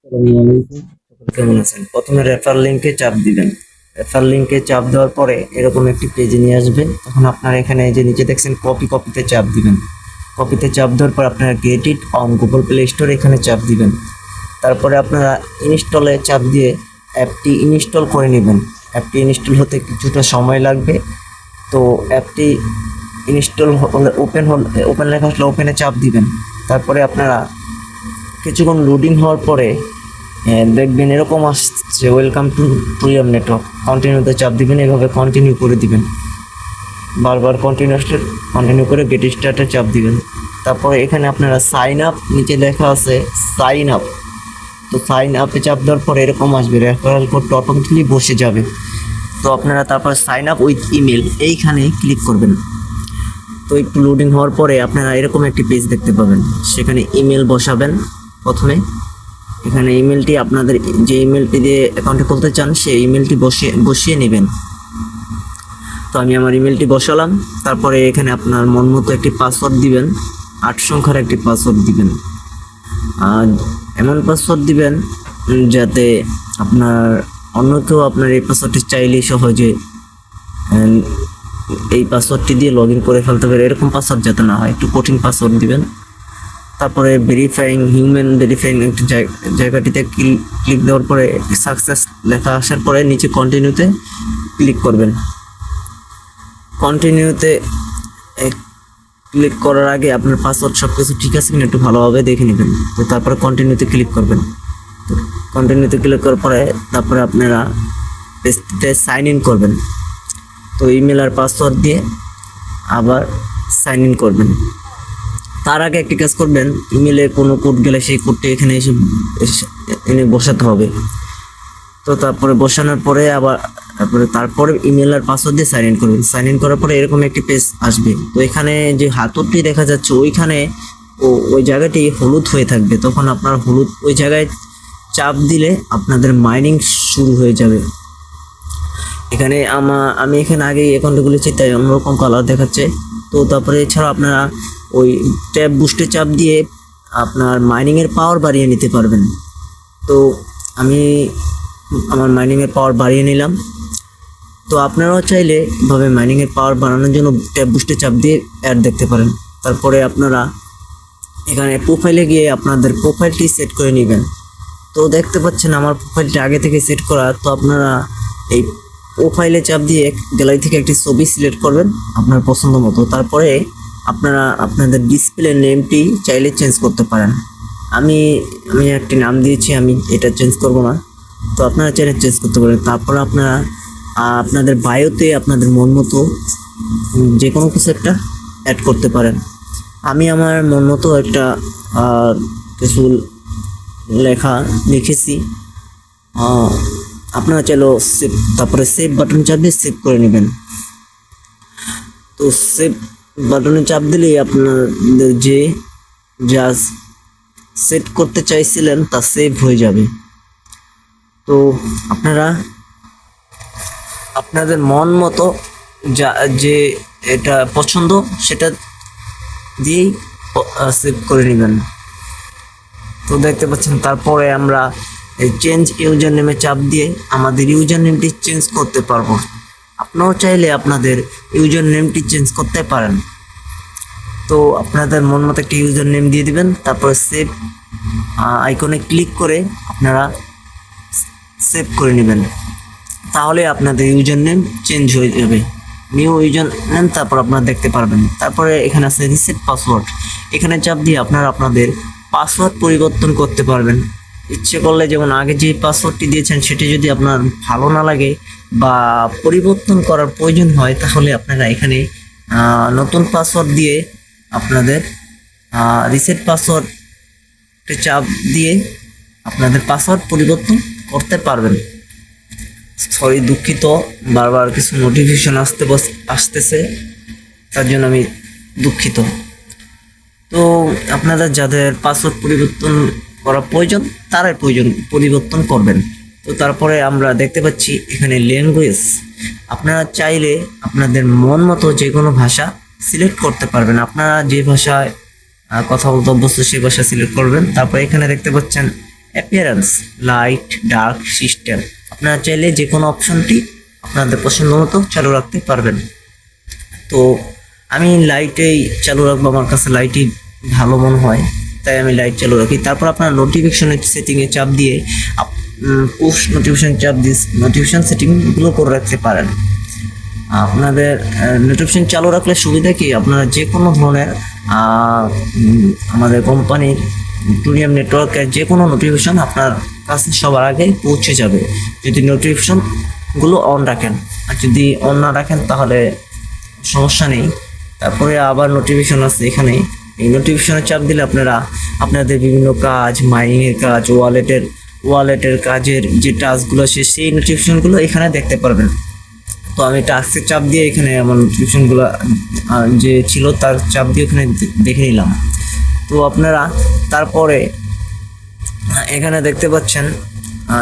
আসসালামু আলাইকুম। সকলে কেমন আছেন? প্রথমে রেফার লিংকে চাপ দিবেন। রেফার লিংকে চাপ দেওয়ার পরে এরকম একটি পেজে নিয়ে আসবে। তখন আপনার এখানে এই যে নিচে দেখছেন কপিতে চাপ দিবেন। কপিতে চাপ দেওয়ার পর আপনারা get it on Google play store এখানে চাপ দিবেন। তারপরে আপনারা ইনস্টলে চাপ দিয়ে অ্যাপটি ইনস্টল করে নেবেন। অ্যাপটি ইনস্টল হতে কিছুটা সময় লাগবে। তো অ্যাপটি ইনস্টল হলে ওপেন লেখা আসলে ওপেনে চাপ দিবেন। তারপরে আপনারা কিছুক্ষণ লোডিং হওয়ার পরে দেখবেন এরকম আসছে ওয়েলকাম টু প্রিয়াম নেটওয়ার্ক। কন্টিনিউতে চাপ দিবেন, এভাবে কন্টিনিউ করে দিবেন। বারবার কন্টিনিউ করে গেট স্টার্টে চাপ দিবেন। তারপরে এখানে আপনারা সাইন আপ, নিচে লেখা আছে সাইন আপ। তো সাইন আপে চাপ দেওয়ার পরে এরকম আসবে, রেফারেল কোডটা অটোমেটিকলি বসে যাবে। তো আপনারা তারপর সাইন আপ উইথ ইমেল এইখানে ক্লিক করবেন। তো একটু লোডিং হওয়ার পরে আপনারা এরকম একটি পেজ দেখতে পাবেন। সেখানে ইমেল বসাবেন প্রথমে। এখানে ইমেলটি আপনাদের যে ইমেলটি দিয়ে অ্যাকাউন্টে খুলতে চান সেই ইমেলটি বসিয়ে নেবেন। তো আমি আমার ইমেলটি বসালাম। তারপরে এখানে আপনার মন মতো একটি পাসওয়ার্ড দিবেন, 8 সংখ্যার একটি পাসওয়ার্ড দিবেন। আর এমন পাসওয়ার্ড দিবেন যাতে আপনার অন্য কেউ আপনার এই পাসওয়ার্ডটি চাইলেই সহজে এই পাসওয়ার্ডটি দিয়ে লগ ইন করে ফেলতে পারে। এরকম পাসওয়ার্ড যাতে না হয়, একটু কঠিন পাসওয়ার্ড দিবেন। তারপরে হিউম্যান ভেরিফাইং একটি জায়গাটিতে ক্লিক দেওয়ার পরে সাকসেস লেখা আসার পরে নিচে কন্টিনিউতে ক্লিক করবেন। কন্টিনিউতে ক্লিক করার আগে আপনার পাসওয়ার্ড সব কিছু ঠিক আছে কিনা একটু ভালোভাবে দেখে নেবেন। তো তারপরে কন্টিনিউতে ক্লিক করবেন। তো কন্টিনিউতে ক্লিক করার পরে তারপরে আপনারা পেজটিতে সাইন ইন করবেন। তো ইমেল আর পাসওয়ার্ড দিয়ে আবার সাইন ইন করবেন। তার আগে একটি কাজ করবেন, ইমেলে কোনো কোড গেলে সেই কোডটি এখানে এনে বসাতে হবে। তো তারপরে বসানোর পরে আবার তারপরে ইমেল আর পাসওয়ার্ড দিয়ে সাইন ইন করবেন। সাইন ইন করার পরে এরকম একটি পেজ আসবে। তো এখানে যে হাতলটি দেখা যাচ্ছে ওইখানে ওই জায়গাটি হলুদ হয়ে থাকবে। তখন আপনার হলুদ ওই জায়গায় চাপ দিলে আপনাদের মাইনিং শুরু হয়ে যাবে। এখানে আমি এখানে আগে অ্যাকাউন্টে খুলেছি তাই অন্যরকম কালার দেখাচ্ছে। তো তারপরে এছাড়া আপনারা ওই ট্যাব বুস্টে চাপ দিয়ে আপনার মাইনিংয়ের পাওয়ার বাড়িয়ে নিতে পারবেন। তো আমি আমার মাইনিংয়ের পাওয়ার বাড়িয়ে নিলাম। তো আপনারাও চাইলে এভাবে মাইনিংয়ের পাওয়ার বাড়ানোর জন্য ট্যাব বুস্টে চাপ দিয়ে অ্যাড দেখতে পারেন। তারপরে আপনারা এখানে প্রোফাইলে গিয়ে আপনাদের প্রোফাইলটি সেট করে নেবেন। তো দেখতে পাচ্ছেন আমার প্রোফাইলটি আগে থেকে সেট করা। তো আপনারা এই প্রোফাইলে চাপ দিয়ে গ্যালারি থেকে একটি ছবি সিলেক্ট করবেন আপনার পছন্দ মতো। তারপরে আপনারা আপনাদের ডিসপ্লে নেমটি চাইলে চেঞ্জ করতে পারেন। আমি একটি নাম দিয়েছি, আমি এটা চেঞ্জ করব না। তো আপনারা চাইলে চেঞ্জ করতে পারেন। তারপর আপনারা আপনাদের বায়োতে আপনাদের মন মতো যে কোনো কিছু একটা অ্যাড করতে পারেন। আমি আমার মন মতো একটা কিছু লেখা লিখেছি। আপনারা চাইলেও সেভ, তারপরে সেভ বাটন চাপ দিয়ে সেভ করে নেবেন। তো সেভ বাটনে চাপ দিলেই আপনাদের যে জাস্ট সেট করতে চাইছিলেন তা সেভ হয়ে যাবে। তো আপনারা আপনাদের মন মতো যে এটা পছন্দ সেটা দিয়েই সেভ করে নেবেন। তো দেখতে পাচ্ছেন তারপরে আমরা এই চেঞ্জ ইউজার নেমে চাপ দিয়ে আমাদের ইউজার নেমটি চেঞ্জ করতে পারবো। আপনারাও চাইলে আপনাদের ইউজার নেমটি চেঞ্জ করতে পারেন। তো আপনাদের মন মতো একটা ইউজার নেম দিয়ে দিবেন। তারপরে সেভ আইকনে ক্লিক করে আপনারা সেভ করে নেবেন। তাহলে আপনাদের ইউজার নেম চেঞ্জ হয়ে যাবে, নিউ ইউজার নেম তারপর আপনারা দেখতে পারবেন। তারপরে এখানে আছে রিসেট পাসওয়ার্ড, এখানে চাপ দিয়ে আপনারা আপনাদের পাসওয়ার্ড পরিবর্তন করতে পারবেন। ইচ্ছে করলে যেমন আগে যে পাসওয়ার্ডটি দিয়েছেন সেটি যদি আপনার ভালো না লাগে বা পরিবর্তন করার প্রয়োজন হয় তাহলে আপনারা এখানে নতুন পাসওয়ার্ড দিয়ে আপনাদের রিসেট পাসওয়ার্ডে চাপ দিয়ে আপনাদের পাসওয়ার্ড পরিবর্তন করতে পারবেন। সরি, দুঃখিত, বারবার কিছু নোটিফিকেশন আসতেছে, তার জন্য আমি দুঃখিত। তো আপনাদের যাদের পাসওয়ার্ড পরিবর্তন করা প্রয়োজন তারাই পরিবর্তন করবেন। তো তারপরে আমরা দেখতে পাচ্ছি এখানে ল্যাঙ্গুয়েজ, আপনারা চাইলে আপনাদের মন মতো যে কোনো ভাষা সিলেক্ট করতে পারবেন। আপনারা যে ভাষায় কথা বলতে অভ্যস্ত সেই ভাষা সিলেক্ট করবেন। তারপরে এখানে দেখতে পাচ্ছেন অ্যাপিয়ারেন্স, লাইট, ডার্ক, সিস্টেম, আপনারা চাইলে যে কোনো অপশনটি আপনাদের পছন্দ মতো চালু রাখতে পারবেন। তো আমি লাইটেই চালু রাখবো, আমার কাছে লাইটই ভালো মনে হয়, তাই আমি লাইট চালু রাখি। তারপর আপনার নোটিফিকেশনের সেটিংয়ে চাপ দিয়ে পুশ নোটিফিকেশন চাপ দিয়ে নোটিফিকেশন সেটিংগুলো করে রাখতে পারেন। আপনাদের নোটিফিকেশন চালু রাখলে সুবিধা কি, আপনারা যে কোনো ধরনের আমাদের কোম্পানির টুরিয়াম নেটওয়ার্কের যে কোনো নোটিফিকেশন আপনার কাছে সবার আগে পৌঁছে যাবে যদি নোটিফিকেশনগুলো অন রাখেন। আর যদি অন না রাখেন তাহলে সমস্যা নেই। তারপরে আবার নোটিফিকেশন আছে এখানে, এই নোটিফিকেশনে চাপ দিলে আপনারা আপনাদের বিভিন্ন কাজ, মাইনিংয়ের কাজ, ওয়ালেটের কাজের যে টাস্কগুলো আছে সেই নোটিফিকেশনগুলো এখানে দেখতে পারবেন। তো আমি টাস্কের চাপ দিয়ে এখানে আমার নোটিফিকেশনগুলো যে ছিল তার চাপ দিয়ে এখানে দেখে নিলাম। তো আপনারা তারপরে এখানে দেখতে পাচ্ছেন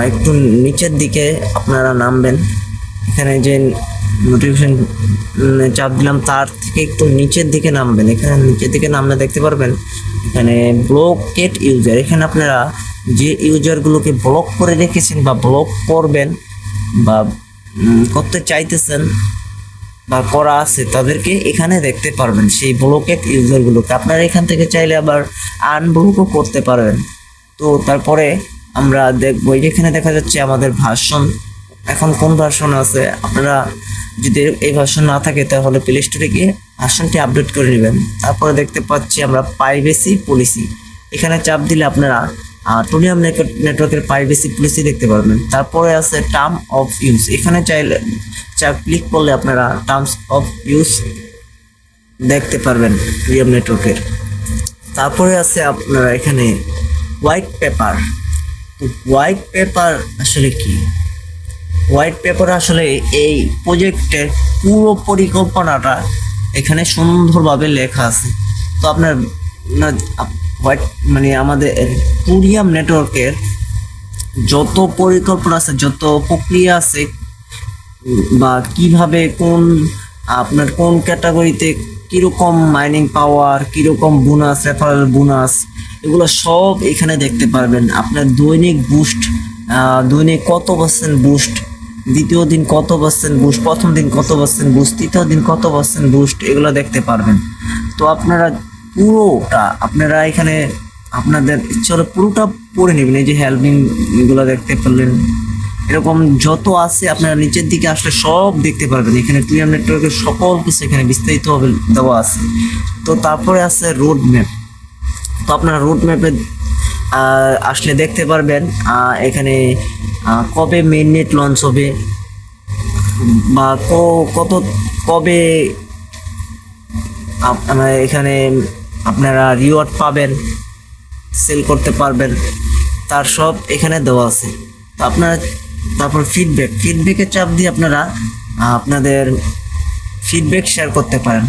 একটু নিচের দিকে আপনারা নামবেন, এখানে যে নোটিফিকেশন চাপ দিলাম তার থেকে একটু নিচের দিকে নামবেন। এখানে নিচের দিকে নামলে দেখতে পারবেন এখানে ব্লকেড ইউজার, এখানে আপনারা যে ইউজারগুলোকে ব্লক করে রেখেছেন বা ব্লক করবেন বা করতে চাইতেছেন বা করা আছে তাদেরকে এখানে দেখতে পারবেন। সেই ব্লকেড ইউজারগুলোকে আপনারা এখান থেকে চাইলে আবার আনব্লকও করতে পারবেন। তো তারপরে আমরা দেখবো এখানে দেখা যাচ্ছে আমাদের ভার্সন এখন কোন ভার্সন আছে। আপনারা যদি এই ভার্সন না থাকে তাহলে প্লে স্টোরে গিয়ে ভার্সনটি আপডেট করে নেবেন। তারপরে দেখতে পাচ্ছি আমরা প্রাইভেসি পলিসি, এখানে চাপ দিলে আপনারা টুরিয়াম নেটওয়ার্কের প্রাইভেসি পলিসি দেখতে পারবেন। তারপরে আছে টার্ম অফ ইউজ, এখানে চাইলে ক্লিক করলে আপনারা টার্মস অফ ইউজ দেখতে পারবেন টুরিয়াম নেটওয়ার্কের। তারপরে আছে আপনারা এখানে হোয়াইট পেপার। হোয়াইট পেপার আসলে কি? হোয়াইট পেপার আসলে এই প্রজেক্টের পুরো পরিকল্পনাটা এখানে সুন্দরভাবে লেখা আছে। তো আপনার হোয়াইট মানে আমাদের টুরিয়াম নেটওয়ার্কের যত পরিকল্পনা আছে, যত প্রক্রিয়া আছে বা কিভাবে আপনার কোন ক্যাটাগরিতে কীরকম মাইনিং পাওয়ার, কীরকম বোনাস, রেফারেল বোনাস, এগুলো সব এখানে দেখতে পারবেন। আপনার দৈনিক বুস্ট, দৈনিক কত % বুস্ট, দ্বিতীয় দিন কত % বুস্ট, প্রথম দিন কত % বুস্ট, তৃতীয় দিন কত % বুস্ট, এগুলো দেখতে পারবেন। তো আপনারা পুরোটা আপনারা এখানে আপনাদের ইচ্ছা হলে পুরোটা পড়ে নেবেন। এই যে হেল্পিং এগুলো দেখতে পেলেন, এরকম যত আছে আপনারা নিচের দিকে আসলে সব দেখতে পারবেন। এখানে টুরিয়াম নেটওয়ার্কের সকল কিছু এখানে বিস্তারিতভাবে দেওয়া আছে। তো তারপরে আছে রোড ম্যাপ। তো আপনারা রোড ম্যাপে আসলে দেখতে পারবেন এখানে কবে মেইন নেট লঞ্চ হবে বা কবে এখানে আপনারা রিওয়ার্ড পাবেন, সেল করতে পারবেন, তার সব এখানে দেওয়া আছে। তো আপনারা তারপর ফিডব্যাকে চাপ দিয়ে আপনারা আপনাদের ফিডব্যাক শেয়ার করতে পারেন।